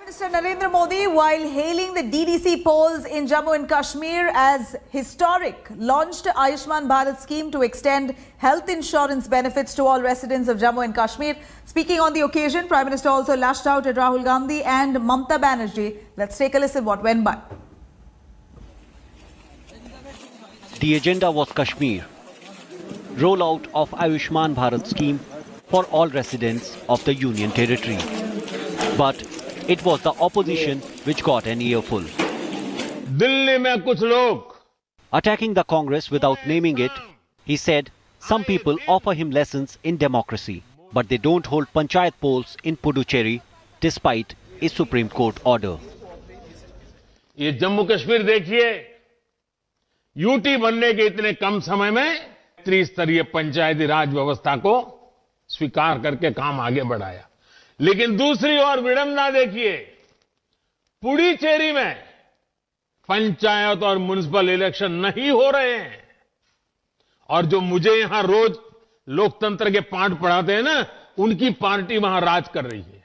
Minister Narendra Modi, while hailing the DDC polls in Jammu and Kashmir as historic, launched Ayushman Bharat scheme to extend health insurance benefits to all residents of Jammu and Kashmir. Speaking on the occasion, Prime Minister also lashed out at Rahul Gandhi and Mamata Banerjee. Let's take a listen what went by. The agenda was Kashmir. Rollout of Ayushman Bharat scheme for all residents of the Union Territory. But it was the opposition which got an earful. Delhi में कुछ लोग Attacking the Congress without naming it, he said some people offer him lessons in democracy, but they don't hold panchayat polls in Puducherry despite a Supreme Court order. ये जम्मू कश्मीर देखिए, UT बनने के इतने कम समय में त्रिस्तरीय पंचायती राज व्यवस्था को स्वीकार करके काम आगे बढ़ाया। लेकिन दूसरी ओर विडंबना देखिए, पुडुचेरी में पंचायत और म्युनिसिपल इलेक्शन नहीं हो रहे हैं और जो मुझे यहां रोज लोकतंत्र के पाठ पढ़ाते हैं ना, उनकी पार्टी वहां राज कर रही है।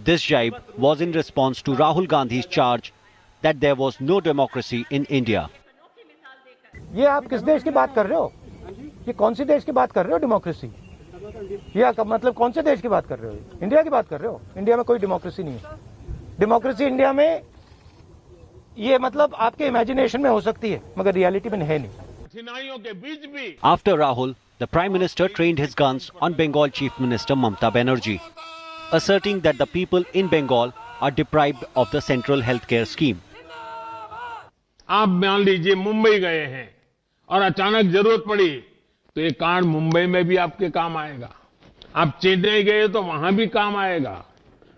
This jibe was in response to Rahul Gandhi's charge that there was no democracy in India. ये आप किस देश की बात कर रहे हो? ये कौन सी देश की बात कर रहे हो डेमोक्रेसी? ये मतलब कौन से देश की बात कर रहे हो? इंडिया की बात कर रहे हो? इंडिया में कोई डेमोक्रेसी नहीं है। डेमोक्रेसी इंडिया में ये मतलब आपके इमेजिनेशन में हो सकती है, मगर रियलिटी में है नहीं। कठिनाइयों के बीच भी After Rahul, the Prime Minister trained his guns on Bengal Chief Minister Mamata Banerjee, asserting that the people in Bengal are deprived of the central healthcare scheme. आप मान लीजिए मुंबई गए हैं और अचानक जरूरत पड़ी तो ये कार्ड मुंबई में भी आपके काम आएगा। आप चेन्नई गए तो वहां भी काम आएगा।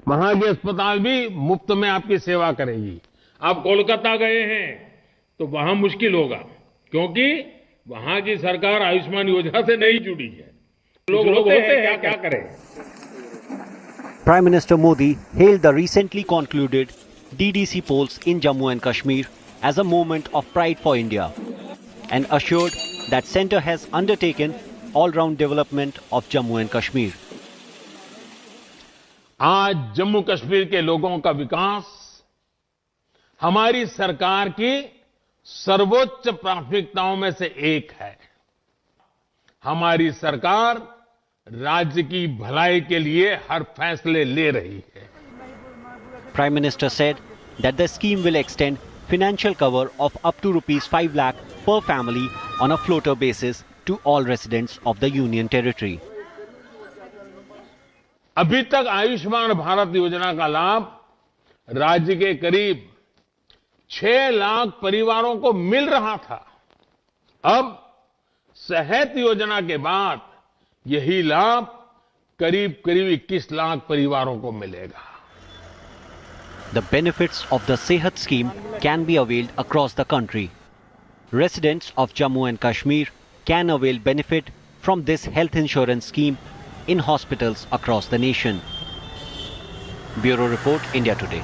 वहां के अस्पताल भी मुफ्त में आपकी सेवा करेगी। आप कोलकाता गए हैं तो वहां मुश्किल होगा, क्योंकि वहां की सरकार आयुष्मान योजना से नहीं जुड़ी है। लोग होते हैं, क्या करें। Prime Minister Modi hailed the recently concluded DDC polls in Jammu and Kashmir as a moment of pride for India and assured that centre has undertaken all-round development of Jammu and Kashmir. आज जम्मू कश्मीर के लोगों का विकास हमारी सरकार की सर्वोच्च प्राथमिकताओं में से एक है। हमारी सरकार राज्य की भलाई के लिए हर फैसले ले रही है। Prime Minister said that the scheme will extend financial cover of up to rupees 5 lakh per family on a floater basis to all residents of the Union Territory. अभी तक आयुष्मान भारत योजना का लाभ राज्य के करीब 6 लाख परिवारों को मिल रहा था। अब सेहत योजना के बाद यही लाभ करीब 21 लाख परिवारों को मिलेगा। The benefits of the SEHAT scheme can be availed across the country. Residents of Jammu and Kashmir can avail benefit from this health insurance scheme in hospitals across the nation. Bureau Report, India Today.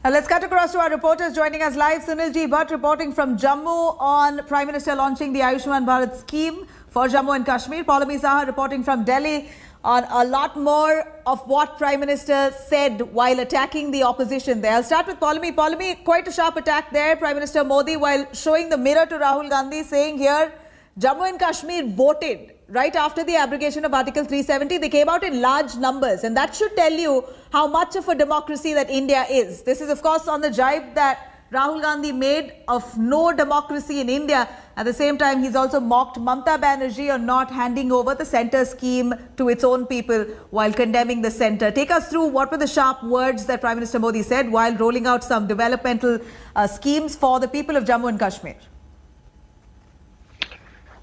Now let's cut across to our reporters joining us live. Sunil Bhat reporting from Jammu on Prime Minister launching the Ayushman Bharat scheme for Jammu and Kashmir. Polomi Saha reporting from Delhi on a lot more of what Prime Minister said while attacking the opposition there. I'll start with Polomi. Polomi, quite a sharp attack there. Prime Minister Modi, while showing the mirror to Rahul Gandhi, saying here, Jammu and Kashmir voted right after the abrogation of Article 370. They came out in large numbers, and that should tell you how much of a democracy that India is. This is, of course, on the jibe that Rahul Gandhi made of no democracy in India. At the same time, he's also mocked Mamata Banerjee on not handing over the centre scheme to its own people while condemning the centre. Take us through what were the sharp words that Prime Minister Modi said while rolling out some developmental schemes for the people of Jammu and Kashmir.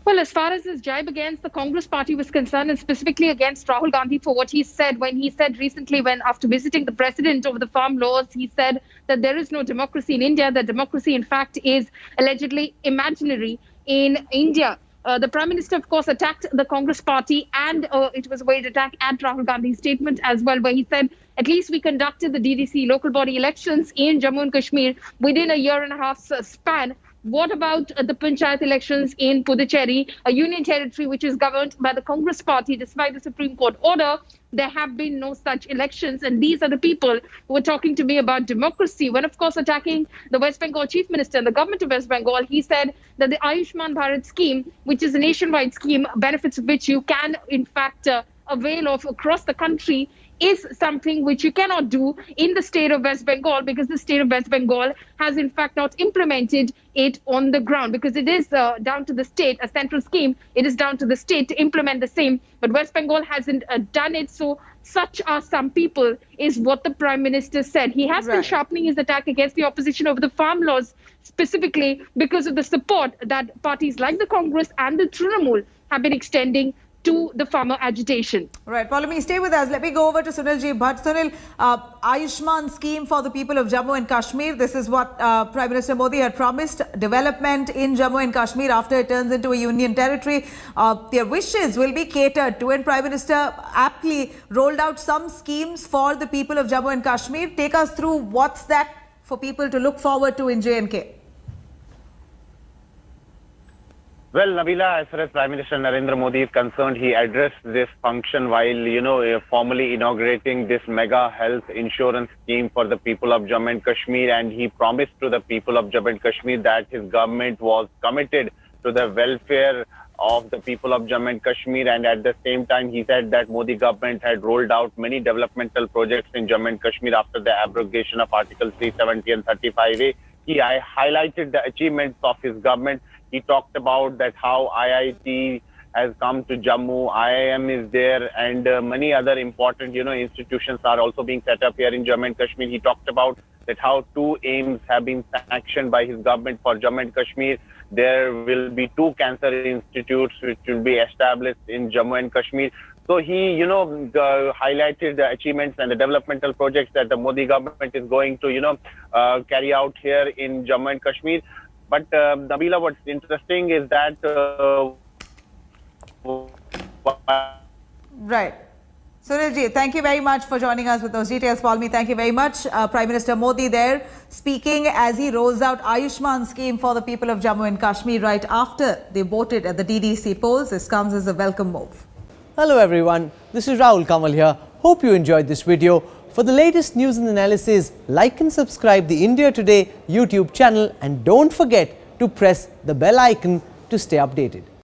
Well, as far as his jibe against the Congress party was concerned, and specifically against Rahul Gandhi for what he said when he said recently, when after visiting the president over the farm laws, he said that there is no democracy in India, that democracy in fact is allegedly imaginary in India. The Prime Minister, of course, attacked the Congress party, and it was a way to attack at Rahul Gandhi's statement as well, where he said, at least we conducted the DDC local body elections in Jammu and Kashmir within a year and a half's span. What about the panchayat elections in Puducherry, a union territory which is governed by the Congress party despite the Supreme Court order? There have been no such elections, and these are the people who are talking to me about democracy. When, of course, attacking the West Bengal Chief Minister and the government of West Bengal, he said that the Ayushman Bharat scheme, which is a nationwide scheme, benefits of which you can, in fact, avail of across the country, is something which you cannot do in the state of West Bengal, because the state of West Bengal has in fact not implemented it on the ground, because it is down to the state, a central scheme, it is down to the state to implement the same, but West Bengal hasn't done it. So such are some people, is what the Prime Minister said. He has been sharpening his attack against the opposition over the farm laws, specifically because of the support that parties like the Congress and the Trinamool have been extending to the farmer agitation. Right, Polomi, stay with us. Let me go over to Sunil Ji Bhat. Sunil, Ayushman scheme for the people of Jammu and Kashmir. This is what Prime Minister Modi had promised. Development in Jammu and Kashmir after it turns into a union territory. Their wishes will be catered to, and Prime Minister aptly rolled out some schemes for the people of Jammu and Kashmir. Take us through what's that for people to look forward to in J&K. Well, Nabila, as far as Prime Minister Narendra Modi is concerned, he addressed this function while, formally inaugurating this mega health insurance scheme for the people of Jammu and Kashmir. And he promised to the people of Jammu and Kashmir that his government was committed to the welfare of the people of Jammu and Kashmir. And at the same time, he said that Modi government had rolled out many developmental projects in Jammu and Kashmir after the abrogation of Article 370 and 35A. He highlighted the achievements of his government. He talked about that how IIT has come to Jammu, IIM is there, and many other important, institutions are also being set up here in Jammu and Kashmir. He talked about that how 2 aims have been sanctioned by his government for Jammu and Kashmir. There will be 2 cancer institutes which will be established in Jammu and Kashmir. So he, highlighted the achievements and the developmental projects that the Modi government is going to, carry out here in Jammu and Kashmir. But Nabila, what's interesting is that right. Sunil Ji, thank you very much for joining us with those details. Polomi, thank you very much. Prime Minister Modi there speaking as he rolls out Ayushman scheme for the people of Jammu and Kashmir right after they voted at the DDC polls. This comes as a welcome move. Hello everyone, this is Rahul Kamal here. Hope you enjoyed this video. For the latest news and analysis, like and subscribe the India Today YouTube channel, and don't forget to press the bell icon to stay updated.